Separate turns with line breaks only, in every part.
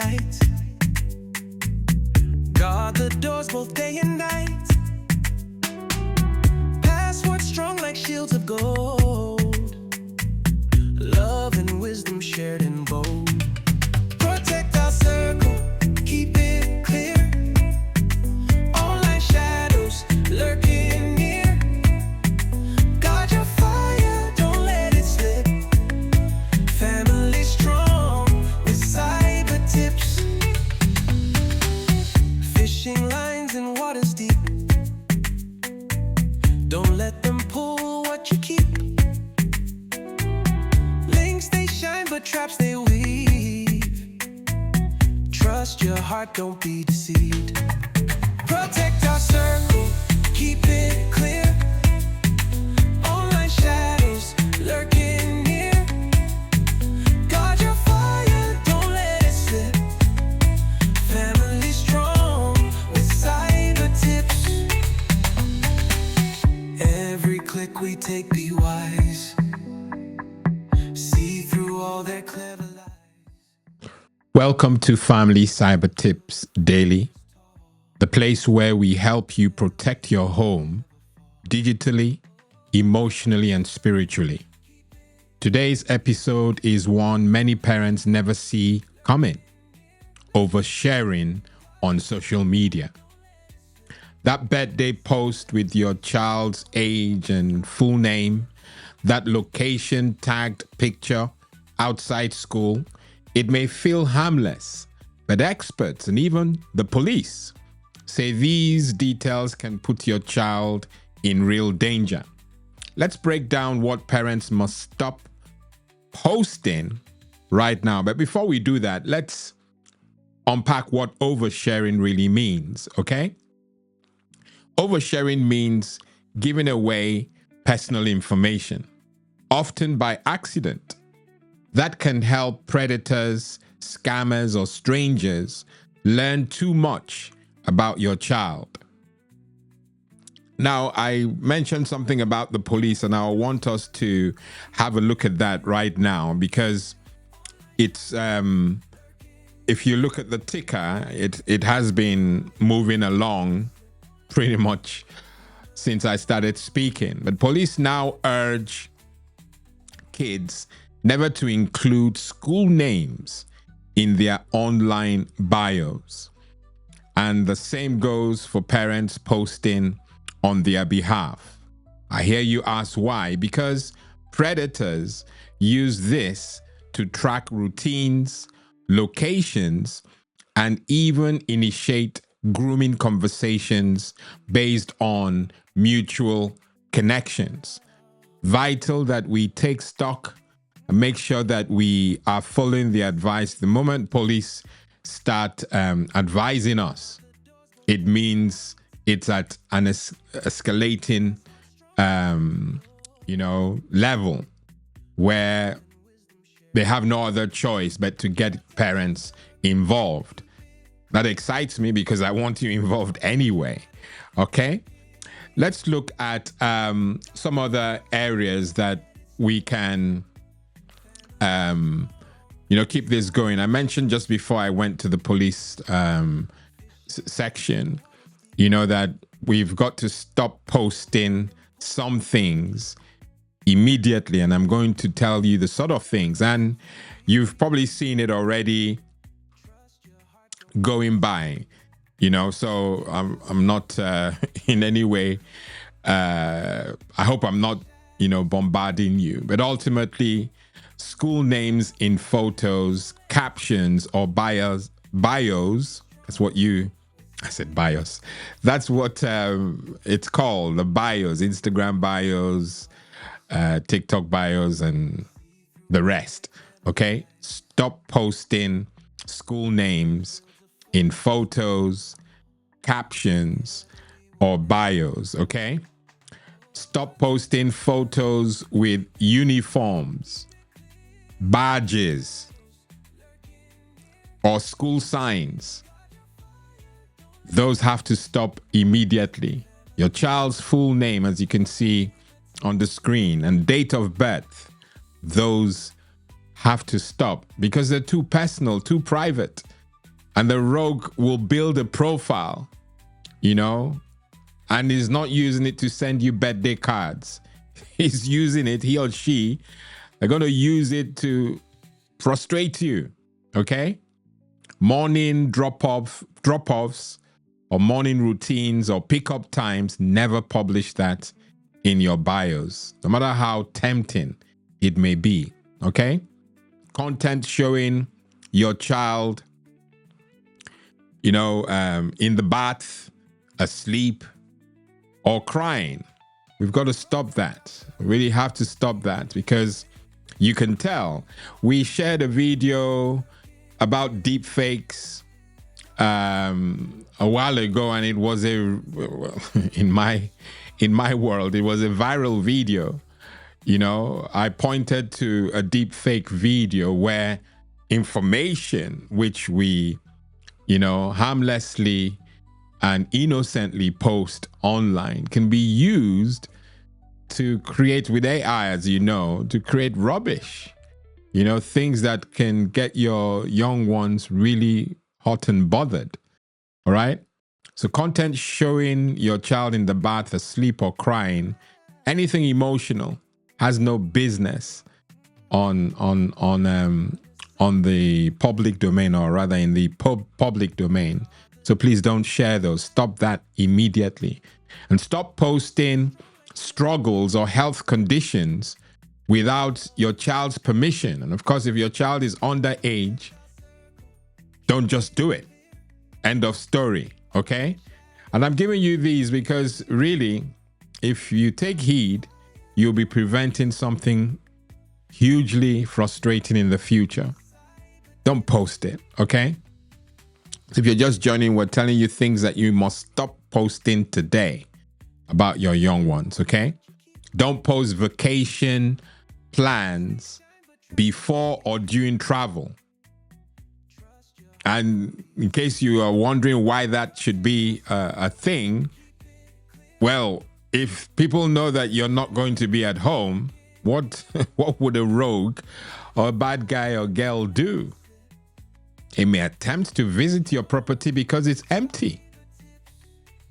tight. Guard the doors both day and night. Passwords strong like shields of gold. Love and wisdom shared in bold. Protect our circle, keep it clear. Online shadows lurking near. Guard your fire, don't let it slip. Family strong with cyber tips. Fishing lines in waters deep. Don't let them pull what you keep. Links they shine, but traps they weave. Trust your heart, don't be deceived. Protect our circle, keep it clear. Online shadows lurking near. Guard your fire, don't let it slip. Family strong with cyber tips. Every click we take, be wise. See through all their clever lies.
Welcome to Family Cyber Tips Daily, the place where we help you protect your home digitally, emotionally, and spiritually. Today's episode is one many parents never see coming: oversharing on social media. That birthday post with your child's age and full name, that location tagged picture outside school, it may feel harmless, but experts and even the police say these details can put your child in real danger. Let's break down what parents must stop posting right now. But before we do that, let's unpack what oversharing really means, okay? Oversharing means giving away personal information, often by accident. That can help predators, scammers, or strangers learn too much about your child. Now, I mentioned something about the police, and I want us to have a look at that right now, because it's if you look at the ticker, it has been moving along pretty much since I started speaking. But police now urge kids never to include school names in their online bios. And the same goes for parents posting on their behalf. I hear you ask why. Because predators use this to track routines, locations, and even initiate grooming conversations based on mutual connections. Vital that we take stock and make sure that we are following the advice. The moment police start advising us, it means it's at an escalating level where they have no other choice but to get parents involved. That excites me because I want you involved anyway. Okay, let's look at some other areas that we can keep this going. I mentioned just before I went to the police section, that we've got to stop posting some things immediately. And I'm going to tell you the sort of things. And you've probably seen it already going by, so I'm not in any way, I hope I'm not, bombarding you. But ultimately, school names in photos, captions, or bios, that's what I said bios. That's what it's called, the bios, Instagram bios, TikTok bios, and the rest, okay? Stop posting school names in photos, captions, or bios, okay? Stop posting photos with uniforms, badges, or school signs. Those have to stop immediately. Your child's full name, as you can see on the screen, and date of birth, those have to stop because they're too personal, too private. And the rogue will build a profile, you know, and is not using it to send you birthday cards. He's using it, he or she, they're going to use it to frustrate you, okay? Morning drop-offs or morning routines or pickup times, never publish that in your bios, no matter how tempting it may be, okay? Content showing your child, you know, in the bath, asleep, or crying. We've got to stop that. We really have to stop that, because you can tell. We shared a video about deep fakes a while ago, and it was in my world, it was a viral video. You know, I pointed to a deep fake video where information which we, you know, harmlessly and innocently post online can be used to create, with AI, as you know, to create rubbish. You know, things that can get your young ones really hot and bothered. All right. So content showing your child in the bath asleep or crying, anything emotional, has no business on the public domain, or rather in the public domain. So please don't share those. Stop that immediately. And stop posting struggles or health conditions without your child's permission. And of course, if your child is underage, don't just do it. End of story. Okay? And I'm giving you these because really, if you take heed, you'll be preventing something hugely frustrating in the future. Don't post it, okay? So if you're just joining, we're telling you things that you must stop posting today about your young ones, okay? Don't post vacation plans before or during travel. And in case you are wondering why that should be a thing, well, if people know that you're not going to be at home, what would a rogue or a bad guy or girl do? They may attempt to visit your property because it's empty.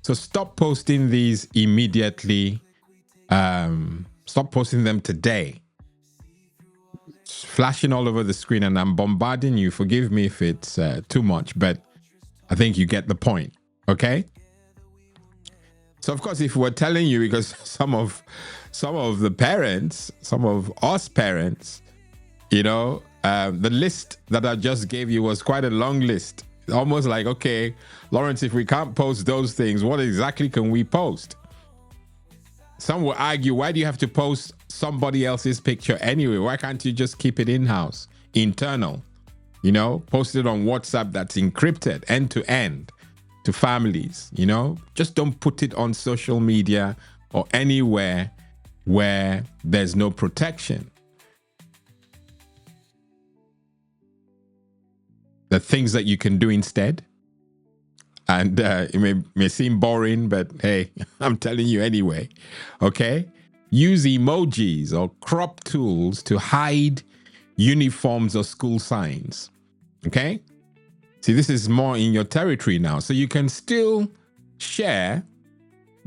So stop posting these immediately. Stop posting them today. It's flashing all over the screen and I'm bombarding you. Forgive me if it's too much, but I think you get the point. Okay? So of course, if we're telling you, because some of the parents, some of us parents, you know, the list that I just gave you was quite a long list. Almost like, okay, Lawrence, if we can't post those things, what exactly can we post? Some will argue, why do you have to post somebody else's picture anyway? Why can't you just keep it in-house, internal? You know, post it on WhatsApp that's encrypted end to end to families, you know? Just don't put it on social media or anywhere where there's no protection. The things that you can do instead, and it may seem boring, but hey, I'm telling you anyway, okay? Use emojis or crop tools to hide uniforms or school signs, okay? See, this is more in your territory now. So you can still share,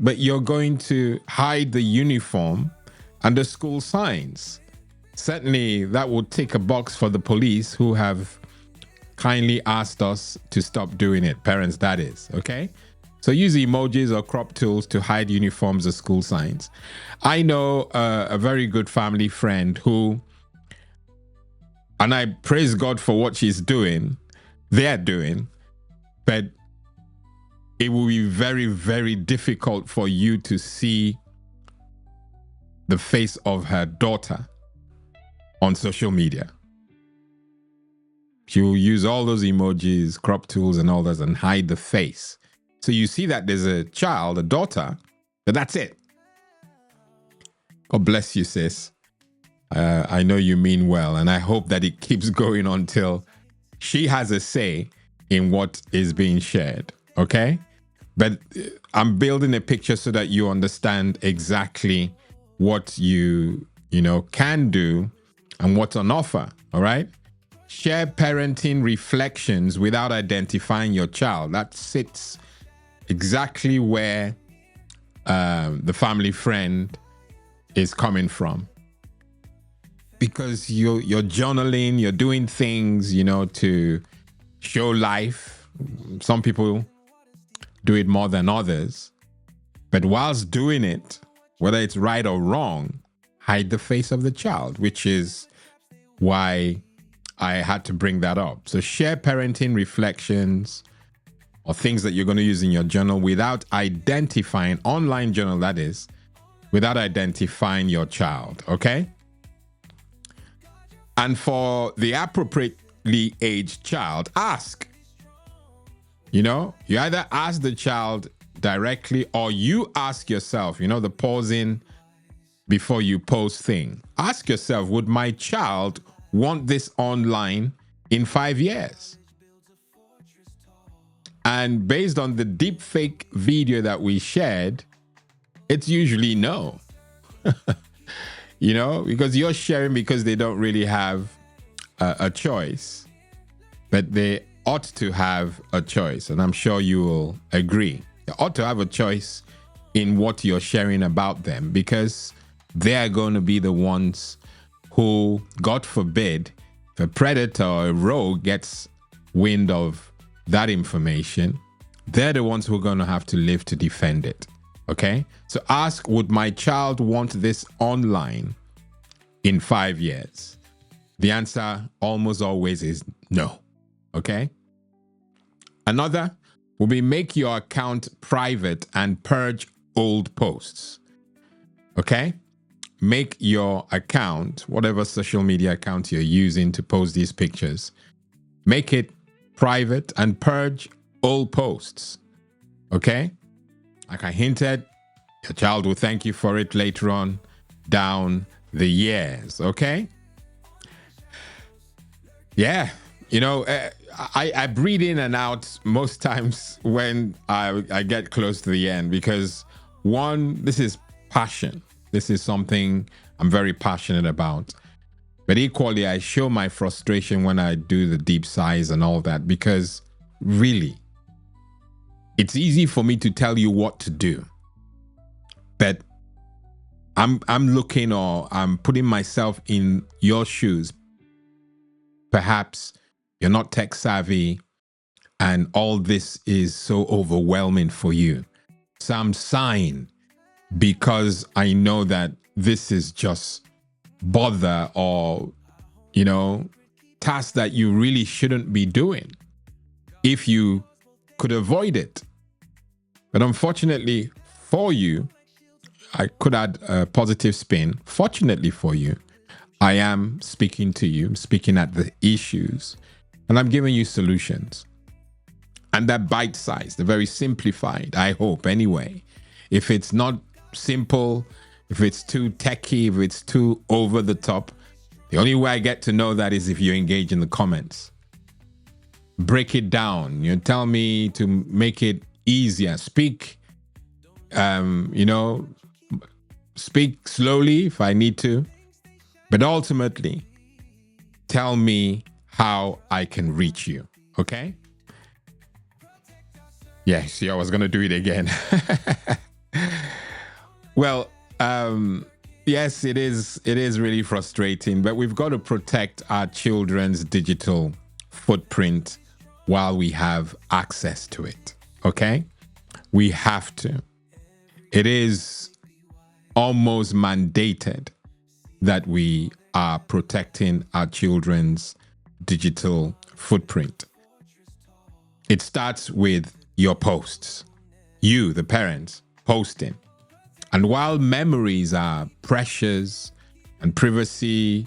but you're going to hide the uniform and the school signs. Certainly, that will tick a box for the police, who have kindly asked us to stop doing it. Parents, that is, okay? So use emojis or crop tools to hide uniforms or school signs. I know a very good family friend who, and I praise God for what she's doing, they're doing, but it will be very, very difficult for you to see the face of her daughter on social media. She will use all those emojis, crop tools and all that and hide the face. So you see that there's a child, a daughter, but that's it. God bless you, sis. I know you mean well, and I hope that it keeps going until she has a say in what is being shared, okay? But I'm building a picture so that you understand exactly what you can do and what's on offer, all right? Share parenting reflections without identifying your child. That sits exactly where the family friend is coming from. Because you're journaling, you're doing things, to show life. Some people do it more than others. But whilst doing it, whether it's right or wrong, hide the face of the child, which is why I had to bring that up. So share parenting reflections or things that you're going to use in your journal without identifying, online journal that is, without identifying your child, okay? And for the appropriately aged child, ask. You either ask the child directly or you ask yourself, the pausing before you post thing. Ask yourself, would my child want this online in 5 years? And based on the deep fake video that we shared, it's usually no. Because you're sharing because they don't really have a choice. But they ought to have a choice. And I'm sure you will agree. They ought to have a choice in what you're sharing about them, because they are going to be the ones who, God forbid, if a predator or a rogue gets wind of that information, they're the ones who are going to have to live to defend it. Okay? So ask, would my child want this online in 5 years? The answer almost always is no. Okay? Another will be make your account private and purge old posts. Okay? Make your account, whatever social media account you're using to post these pictures, make it private and purge old posts. Okay? Like I hinted, your child will thank you for it later on down the years. Okay? Yeah. I breathe in and out most times when I get close to the end, because one, this is passion. This is something I'm very passionate about. But equally, I show my frustration when I do the deep sighs and all that, because really, it's easy for me to tell you what to do. But I'm looking, or I'm putting myself in your shoes. Perhaps you're not tech savvy and all this is so overwhelming for you. So I'm sighing because I know that this is just bother or, tasks that you really shouldn't be doing if you could avoid it. But unfortunately for you, I could add a positive spin. Fortunately for you, I am speaking to you, speaking at the issues, and I'm giving you solutions. And they're bite-sized, they're very simplified, I hope anyway. If it's not simple, if it's too techy, if it's too over the top, the only way I get to know that is if you engage in the comments. Break it down, tell me to make it easier. Speak, speak slowly if I need to. But ultimately, tell me how I can reach you, okay? Yeah, see, I was going to do it again. Well, yes, it is really frustrating, but we've got to protect our children's digital footprint while we have access to it, okay? We have to. It is almost mandated that we are protecting our children's digital footprint. It starts with your posts. You, the parents, posting. And while memories are precious and privacy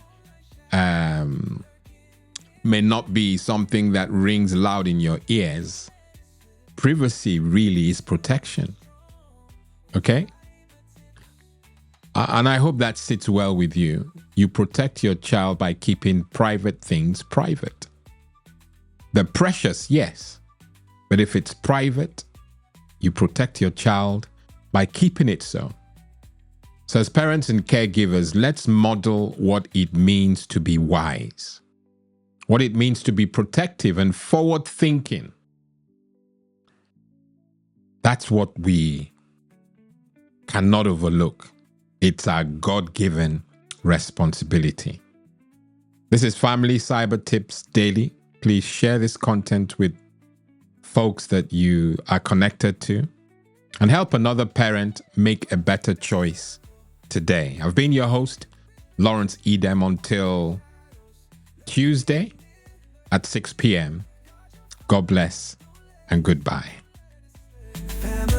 may not be something that rings loud in your ears, privacy really is protection. Okay? And I hope that sits well with you. You protect your child by keeping private things private. They're precious, yes. But if it's private, you protect your child by keeping it so. So as parents and caregivers, let's model what it means to be wise. what it means to be protective and forward thinking. That's what we cannot overlook. It's our God-given responsibility. This is Family Cyber Tips Daily. Please share this content with folks that you are connected to and help another parent make a better choice today. I've been your host, Lawrence Edem, until Tuesday at 6 p.m. God bless and goodbye.
Family.